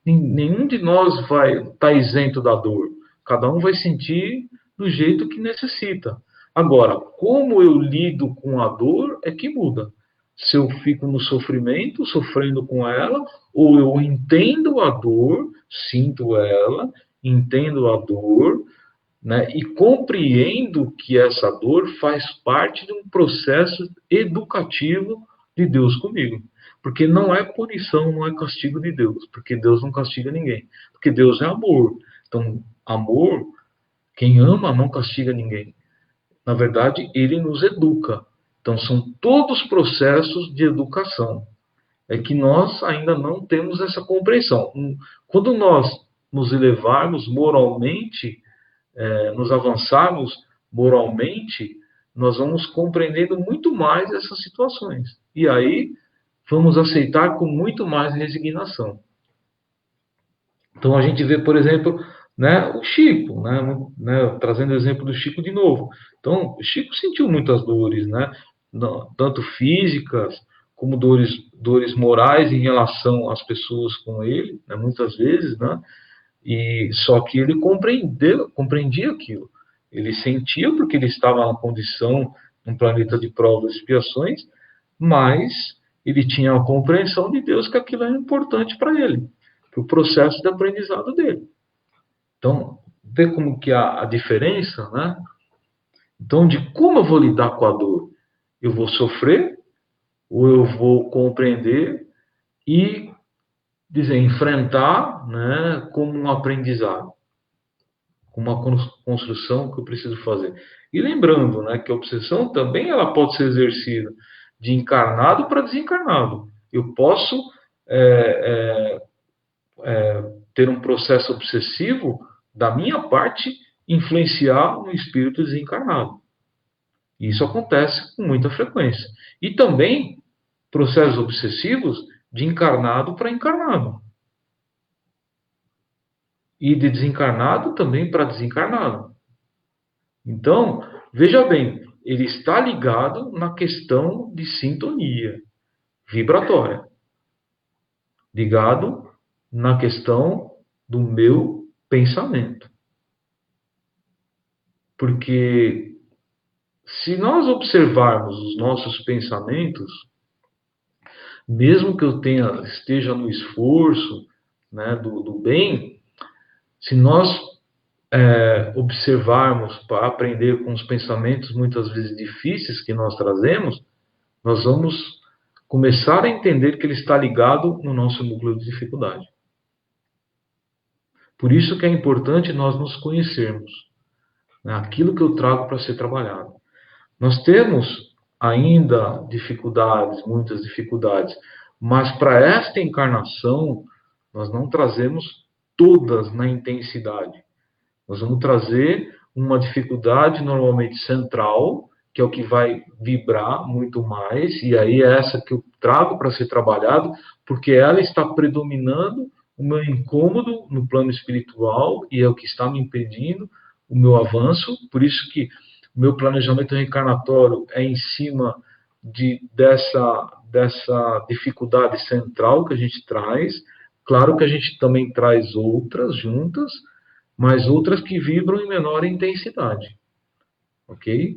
nenhum de nós vai estar isento da dor. Cada um vai sentir do jeito que necessita. Agora, como eu lido com a dor é que muda. Se eu fico no sofrimento, sofrendo com ela, ou eu entendo a dor, sinto ela, entendo a dor, né, e compreendo que essa dor faz parte de um processo educativo de Deus comigo. Porque não é punição, não é castigo de Deus, porque Deus não castiga ninguém, porque Deus é amor. Então, amor, quem ama não castiga ninguém. Na verdade, ele nos educa. Então, são todos processos de educação. É que nós ainda não temos essa compreensão. Quando nós nos elevarmos moralmente, nos avançarmos moralmente, nós vamos compreendendo muito mais essas situações. E aí, vamos aceitar com muito mais resignação. Então, a gente vê, por exemplo, né, o Chico, né, trazendo o exemplo do Chico de novo. Então, o Chico sentiu muitas dores, né, tanto físicas, como dores morais em relação às pessoas com ele, né, muitas vezes, né, e só que ele compreendia aquilo. Ele sentia porque ele estava na condição, num planeta de provas e expiações, mas ele tinha a compreensão de Deus que aquilo era importante para ele, para o processo de aprendizado dele. Então, vê como que há a diferença, né? Então, de como eu vou lidar com a dor? Eu vou sofrer ou eu vou compreender e enfrentar, né, como um aprendizado, como uma construção que eu preciso fazer. E lembrando, né, que a obsessão também ela pode ser exercida de encarnado para desencarnado. Eu posso ter um processo obsessivo da minha parte influenciar um espírito desencarnado. Isso acontece com muita frequência. E também processos obsessivos de encarnado para encarnado. e de desencarnado também para desencarnado. Então, veja bem, ele está ligado na questão de sintonia vibratória, ligado na questão do meu pensamento. Porque se nós observarmos os nossos pensamentos, mesmo que eu esteja no esforço, né, do bem, se nós observarmos para aprender com os pensamentos muitas vezes difíceis que nós trazemos, nós vamos começar a entender que ele está ligado no nosso núcleo de dificuldade. Por isso que é importante nós nos conhecermos, né, aquilo que eu trago para ser trabalhado. Nós temos ainda dificuldades, muitas dificuldades, mas para esta encarnação nós não trazemos todas na intensidade. Nós vamos trazer uma dificuldade normalmente central, que é o que vai vibrar muito mais, e aí é essa que eu trago para ser trabalhado, porque ela está predominando o meu incômodo no plano espiritual, e é o que está me impedindo o meu avanço. Por isso que o meu planejamento reencarnatório é em cima dessa dificuldade central que a gente traz. Claro que a gente também traz outras juntas, mas outras que vibram em menor intensidade, ok?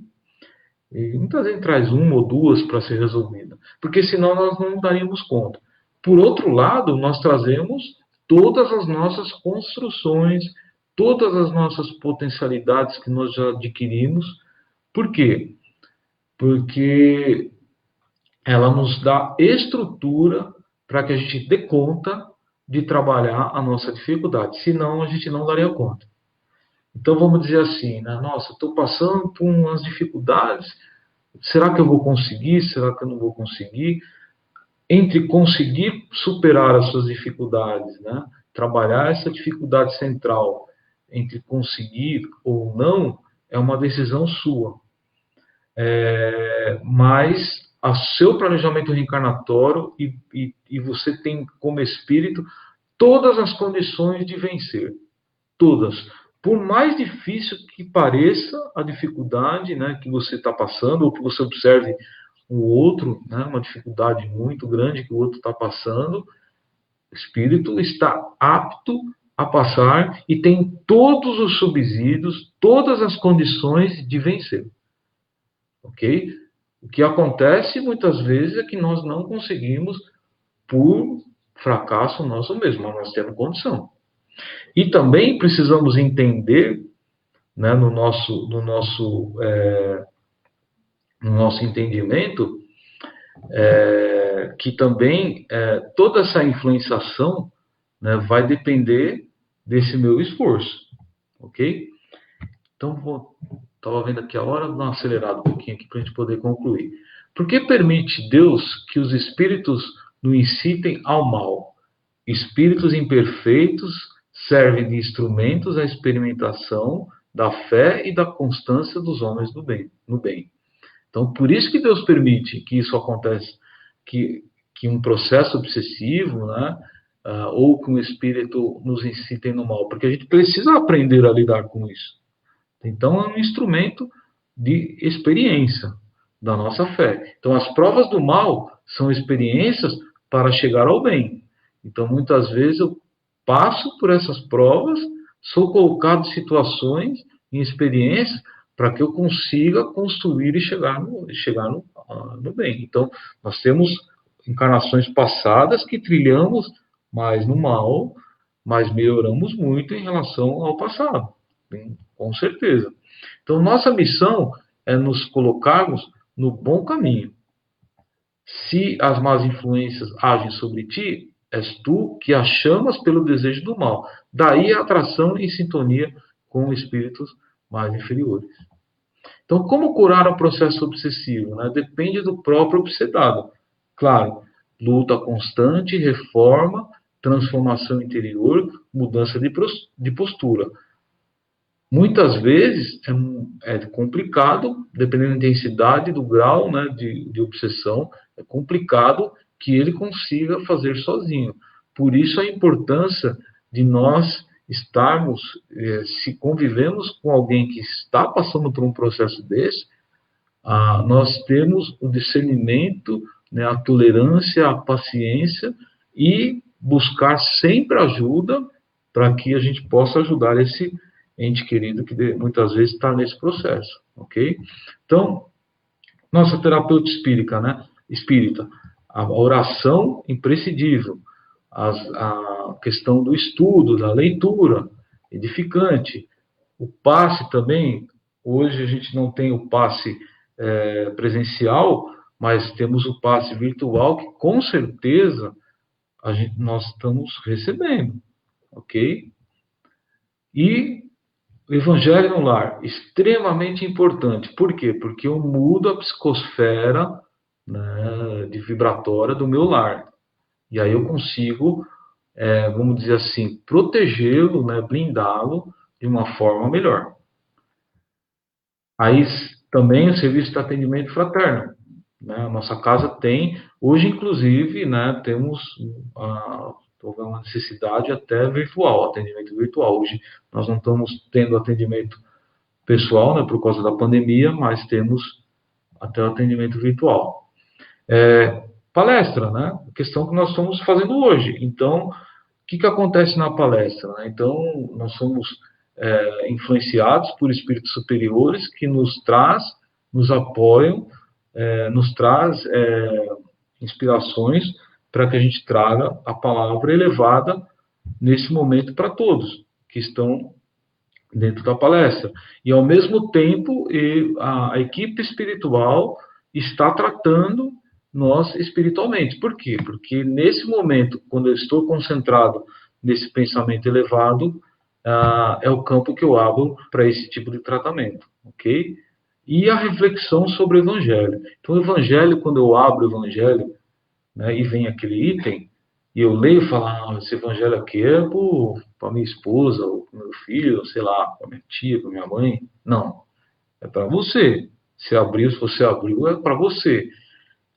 E muitas vezes traz uma ou duas para ser resolvida, porque senão nós não daríamos conta. Por outro lado, nós trazemos todas as nossas construções, todas as nossas potencialidades que nós já adquirimos. Por quê? Porque ela nos dá estrutura para que a gente dê conta de trabalhar a nossa dificuldade, senão a gente não daria conta. Então vamos dizer assim, né? Nossa, estou passando por umas dificuldades, será que eu vou conseguir? Será que eu não vou conseguir? Entre conseguir superar as suas dificuldades, né? Trabalhar essa dificuldade central, entre conseguir ou não, é uma decisão sua. Mas o seu planejamento reencarnatório e você tem como espírito todas as condições de vencer. Todas. Por mais difícil que pareça a dificuldade, né, que você está passando, ou que você observe o outro, né, uma dificuldade muito grande que o outro está passando, o espírito está apto a passar e tem todos os subsídios, todas as condições de vencer. Ok? O que acontece muitas vezes é que nós não conseguimos por fracasso nosso mesmo, mas nós temos condição. E também precisamos entender, né, no nosso entendimento, que também toda essa influenciação, né, vai depender desse meu esforço. Ok? Então, estava vendo aqui a hora, vou dar uma acelerada um pouquinho aqui para a gente poder concluir. Por que permite Deus que os espíritos nos incitem ao mal? Espíritos imperfeitos servem de instrumentos à experimentação da fé e da constância dos homens no bem. Então, por isso que Deus permite que isso aconteça, que um processo obsessivo, né, ou que um espírito nos incitem no mal, porque a gente precisa aprender a lidar com isso. Então, é um instrumento de experiência da nossa fé. Então, as provas do mal são experiências para chegar ao bem. Então, muitas vezes eu passo por essas provas, sou colocado em situações, em experiências, para que eu consiga construir e chegar no bem. Então, nós temos encarnações passadas que trilhamos mais no mal, mas melhoramos muito em relação ao passado. Com certeza. Então, nossa missão é nos colocarmos no bom caminho. Se as más influências agem sobre ti, és tu que as chamas pelo desejo do mal. Daí a atração em sintonia com espíritos mais inferiores. Então, como curar o processo obsessivo? Né? Depende do próprio obsedado. Claro, luta constante, reforma, transformação interior, mudança de postura. Muitas vezes é complicado, dependendo da intensidade, do grau, né, de obsessão, é complicado que ele consiga fazer sozinho. Por isso a importância de nós estarmos, se convivemos com alguém que está passando por um processo desse, nós temos o discernimento, né, a tolerância, a paciência e buscar sempre ajuda para que a gente possa ajudar esse ente querido que muitas vezes está nesse processo, ok? Então, nossa terapeuta espírita, a oração imprescindível, a questão do estudo, da leitura, edificante, o passe também. Hoje a gente não tem o passe presencial, mas temos o passe virtual que com certeza nós estamos recebendo, ok? E o Evangelho no Lar, extremamente importante. Por quê? Porque eu mudo a psicosfera, né, de vibratória do meu lar. E aí eu consigo, vamos dizer assim, protegê-lo, né, blindá-lo de uma forma melhor. Aí também o serviço de atendimento fraterno. Né? A nossa casa tem, hoje inclusive, né, temos uma necessidade até virtual, atendimento virtual. Hoje nós não estamos tendo atendimento pessoal, né, por causa da pandemia, mas temos até o atendimento virtual. Palestra, né? A questão que nós estamos fazendo hoje. Então, o que acontece na palestra? Né? Então, nós somos influenciados por espíritos superiores que nos apoiam, nos traz inspirações para que a gente traga a palavra elevada nesse momento para todos que estão dentro da palestra. E, ao mesmo tempo, a equipe espiritual está tratando nós espiritualmente. Por quê? Porque nesse momento, quando eu estou concentrado nesse pensamento elevado, é o campo que eu abro para esse tipo de tratamento, ok? E a reflexão sobre o Evangelho. Então, o Evangelho, quando eu abro o Evangelho, né, e vem aquele item, e eu leio e falo, esse Evangelho aqui é para minha esposa, ou para meu filho, ou sei lá, para minha tia, para minha mãe. Não, é para você. Se você abriu, é para você.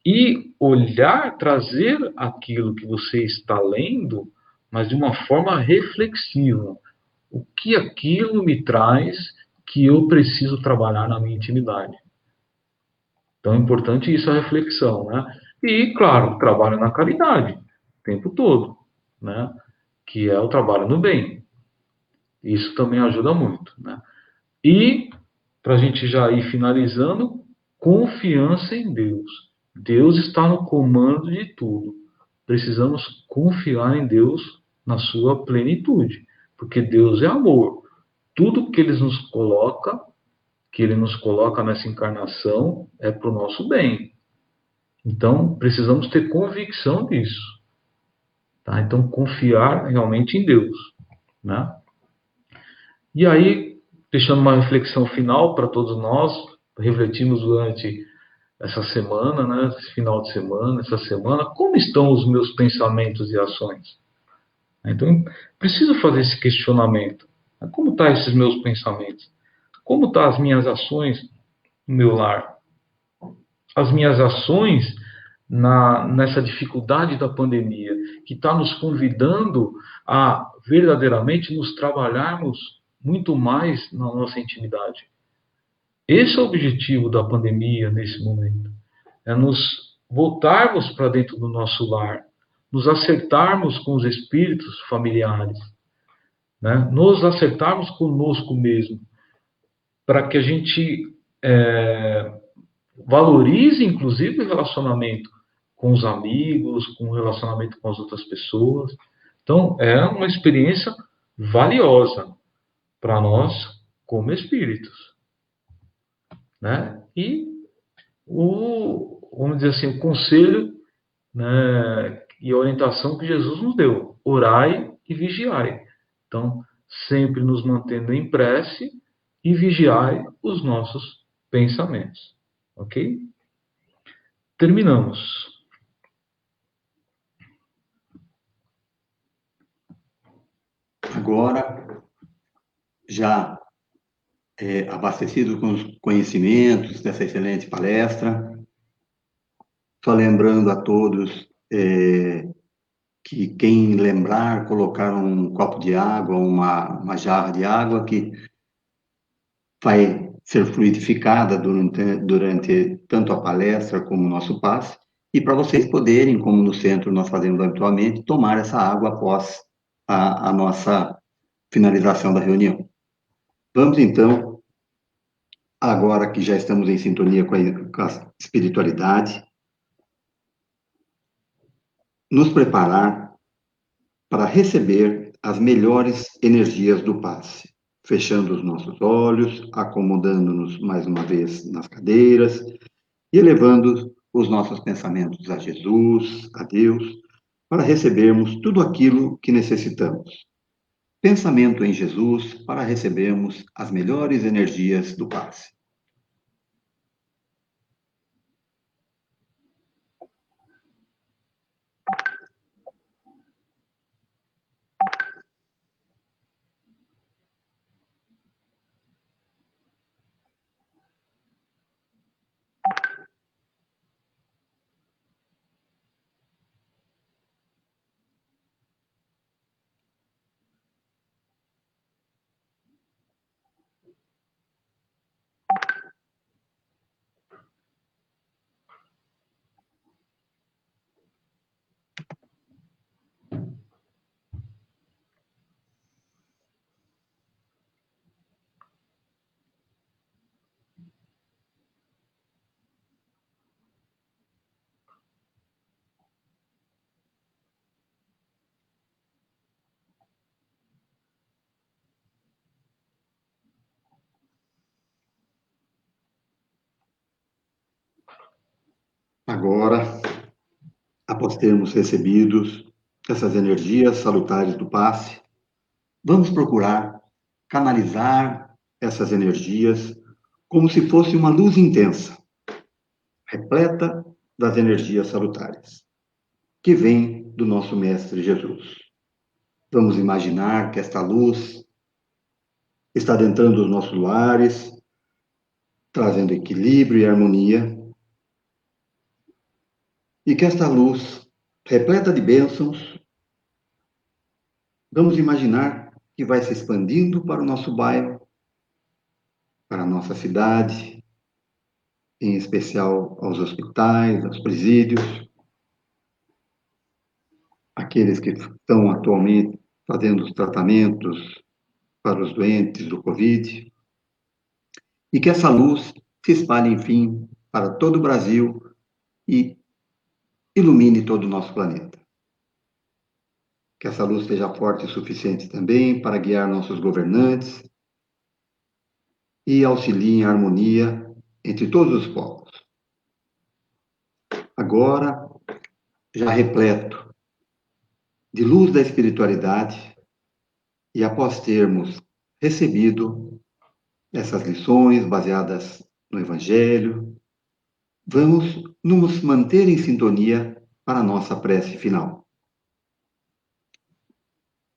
E olhar, trazer aquilo que você está lendo, mas de uma forma reflexiva. O que aquilo me traz que eu preciso trabalhar na minha intimidade? Então é importante isso, a reflexão, né? E, claro, trabalho na caridade, o tempo todo, né? Que é o trabalho no bem. Isso também ajuda muito, né? E, para a gente já ir finalizando, confiança em Deus. Deus está no comando de tudo. Precisamos confiar em Deus na sua plenitude, porque Deus é amor. Tudo que Ele nos coloca nessa encarnação, é para o nosso bem. Então, precisamos ter convicção disso. Tá? Então, confiar realmente em Deus. Né? E aí, deixando uma reflexão final para todos nós, refletimos durante essa semana, né, esse final de semana, essa semana, como estão os meus pensamentos e ações? Então, preciso fazer esse questionamento. Como estão esses meus pensamentos? Como estão as minhas ações no meu lar? As minhas ações nessa dificuldade da pandemia, que está nos convidando a verdadeiramente nos trabalharmos muito mais na nossa intimidade. Esse é o objetivo da pandemia nesse momento. É nos voltarmos para dentro do nosso lar, nos acertarmos com os espíritos familiares, né? Nos acertarmos conosco mesmo, para que a gente valorize, inclusive, o relacionamento com os amigos, com o relacionamento com as outras pessoas. Então, é uma experiência valiosa para nós como espíritos. Né? E vamos dizer assim, o conselho, né, e a orientação que Jesus nos deu: orai e vigiai. Então, sempre nos mantendo em prece e vigiai os nossos pensamentos. Ok? Terminamos. Agora, já abastecido com os conhecimentos dessa excelente palestra, só lembrando a todos que quem lembrar, colocar um copo de água, uma jarra de água que vai ser fluidificada durante tanto a palestra como o nosso passe, e para vocês poderem, como no centro nós fazemos habitualmente, tomar essa água após a nossa finalização da reunião. Vamos então, agora que já estamos em sintonia com a espiritualidade, nos preparar para receber as melhores energias do passe, fechando os nossos olhos, acomodando-nos mais uma vez nas cadeiras e elevando os nossos pensamentos a Jesus, a Deus, para recebermos tudo aquilo que necessitamos. Pensamento em Jesus para recebermos as melhores energias do passe. Agora, após termos recebido essas energias salutares do passe, vamos procurar canalizar essas energias como se fosse uma luz intensa, repleta das energias salutares, que vem do nosso Mestre Jesus. Vamos imaginar que esta luz está adentrando os nossos lares, trazendo equilíbrio e harmonia, e que esta luz, repleta de bênçãos, vamos imaginar que vai se expandindo para o nosso bairro, para a nossa cidade, em especial aos hospitais, aos presídios, aqueles que estão atualmente fazendo os tratamentos para os doentes do Covid, e que essa luz se espalhe, enfim, para todo o Brasil e ilumine todo o nosso planeta. Que essa luz seja forte o suficiente também para guiar nossos governantes e auxilie em harmonia entre todos os povos. Agora, já repleto de luz da espiritualidade, e após termos recebido essas lições baseadas no Evangelho, vamos nos manter em sintonia para a nossa prece final.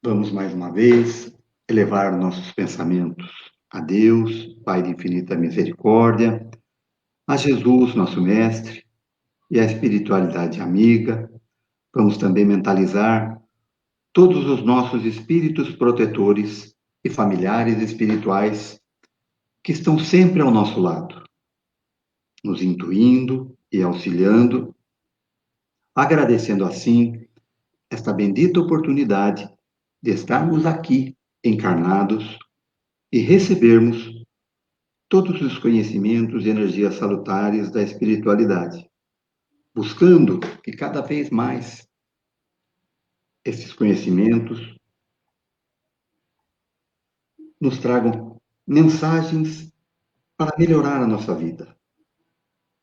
Vamos mais uma vez elevar nossos pensamentos a Deus, Pai de infinita misericórdia, a Jesus, nosso Mestre, e a espiritualidade amiga. Vamos também mentalizar todos os nossos espíritos protetores e familiares espirituais que estão sempre ao nosso lado, nos intuindo e auxiliando, agradecendo assim esta bendita oportunidade de estarmos aqui encarnados e recebermos todos os conhecimentos e energias salutares da espiritualidade, buscando que cada vez mais esses conhecimentos nos tragam mensagens para melhorar a nossa vida.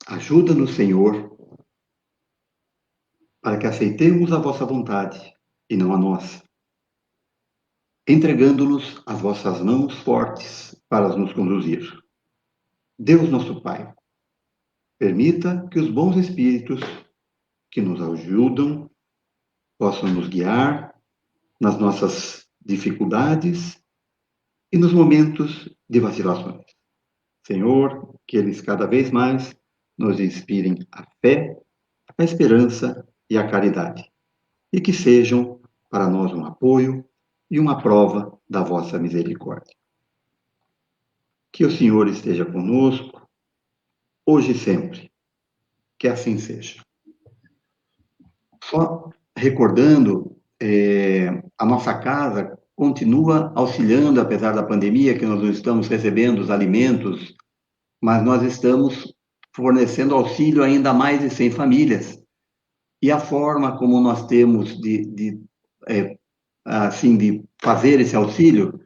Ajuda-nos, Senhor, para que aceitemos a vossa vontade e não a nossa, entregando-nos as vossas mãos fortes para nos conduzir. Deus nosso Pai, permita que os bons espíritos que nos ajudam possam nos guiar nas nossas dificuldades e nos momentos de vacilações. Senhor, que eles cada vez mais nos inspirem a fé, a esperança e a caridade. e que sejam para nós um apoio e uma prova da vossa misericórdia. Que o Senhor esteja conosco, hoje e sempre. Que assim seja. Só recordando, a nossa casa continua auxiliando, apesar da pandemia, que nós não estamos recebendo os alimentos, mas nós estamos fornecendo auxílio ainda a mais de 100 famílias. E a forma como nós temos de fazer esse auxílio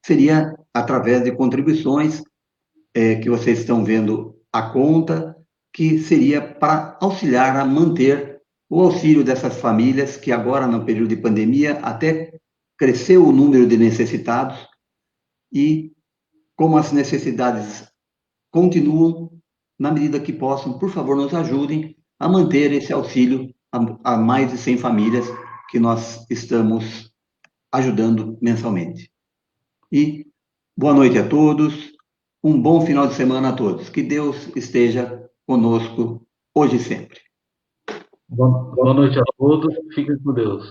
seria através de contribuições, que vocês estão vendo a conta, que seria para auxiliar a manter o auxílio dessas famílias, que agora, no período de pandemia, até cresceu o número de necessitados, e como as necessidades continuam, na medida que possam, por favor, nos ajudem a manter esse auxílio a mais de 100 famílias que nós estamos ajudando mensalmente. E boa noite a todos, um bom final de semana a todos. Que Deus esteja conosco hoje e sempre. Boa noite a todos, fiquem com Deus.